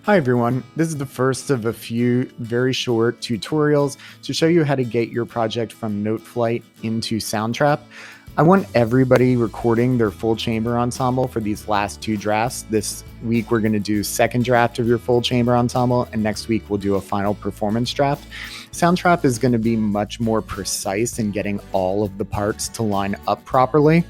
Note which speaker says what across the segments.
Speaker 1: Hi everyone, this is the first of a few very short tutorials to show you how to get your project from Noteflight into Soundtrap. I want everybody recording their full chamber ensemble for these last two drafts. This week we're going to do second draft of your full chamber ensemble, and next week we'll do a final performance draft. Soundtrap is going to be much more precise in getting all of the parts to line up properly.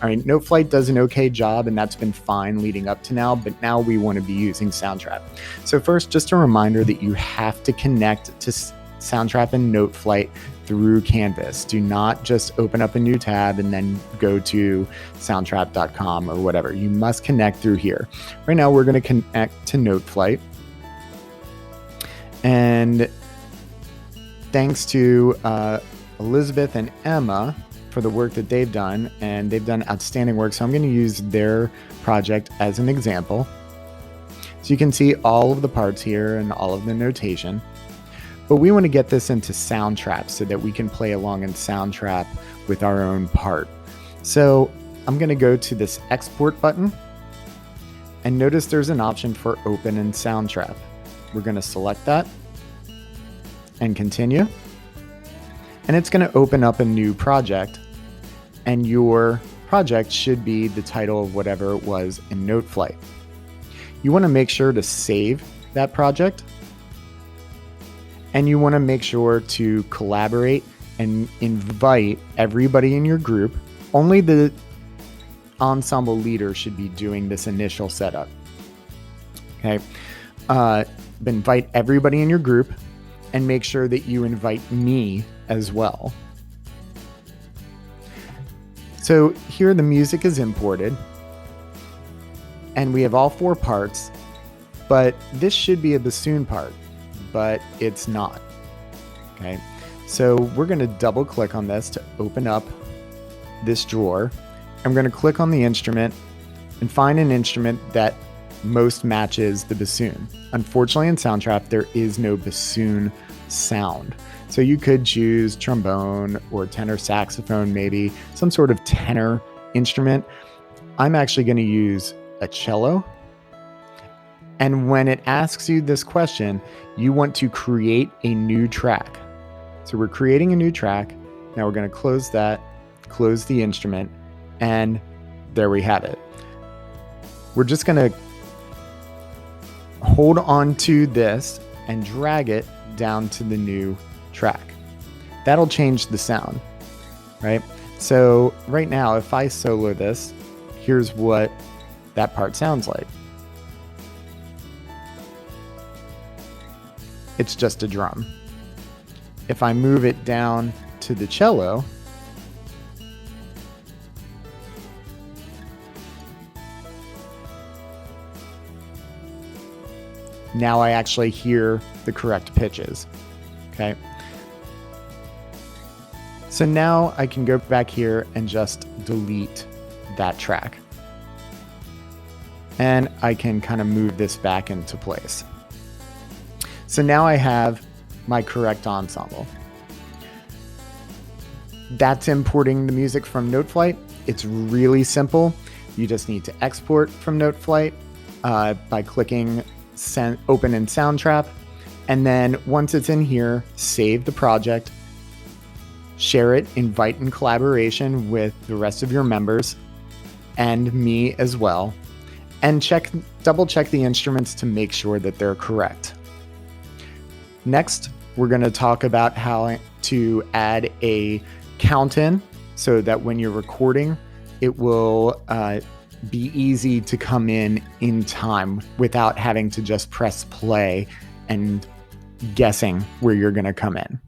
Speaker 1: All right, Noteflight does an okay job, and that's been fine leading up to now, but now we want to be using Soundtrap. So first, just a reminder that you have to connect to Soundtrap and Noteflight through Canvas. Do not just open up a new tab and then go to soundtrap.com or whatever. You must connect through here. Right now, we're going to connect to Noteflight. And thanks to Elizabeth and Emma for the work that they've done, and they've done outstanding work. So I'm going to use their project as an example. So you can see all of the parts here and all of the notation. But we want to get this into Soundtrap so that we can play along in Soundtrap with our own part. So I'm going to go to this export button, and notice there's an option for open in Soundtrap. We're going to select that and continue. And it's going to open up a new project, and your project should be the title of whatever it was in Noteflight. You want to make sure to save that project, and you want to make sure to collaborate and invite everybody in your group. Only the ensemble leader should be doing this initial setup. Okay, invite everybody in your group, and make sure that you invite me as well. So here the music is imported, and we have all four parts, but this should be a bassoon part, but it's not. Okay, so we're going to double click on this to open up this drawer. I'm going to click on the instrument and find an instrument that most matches the bassoon. Unfortunately, in Soundtrap, there is no bassoon sound. So you could choose trombone or tenor saxophone, maybe some sort of tenor instrument. I'm actually going to use a cello. And when it asks you this question, you want to create a new track. So we're creating a new track. Now we're going to close that, close the instrument, and there we have it. We're just going to hold on to this and drag it down to the new track. That'll change the sound, right? So right now, if I solo this, here's what that part sounds like. It's just a drum. If I move it down to the cello, now I actually hear the correct pitches. Okay. So now I can go back here and just delete that track. And I can kind of move this back into place. So now I have my correct ensemble. That's importing the music from Noteflight. It's really simple. You just need to export from Noteflight by clicking open in Soundtrap. And then once it's in here, save the project, share it, invite in collaboration with the rest of your members and me as well, and double check the instruments to make sure that they're correct. Next, we're going to talk about how to add a count in so that when you're recording, it will be easy to come in time without having to just press play and guessing where you're going to come in.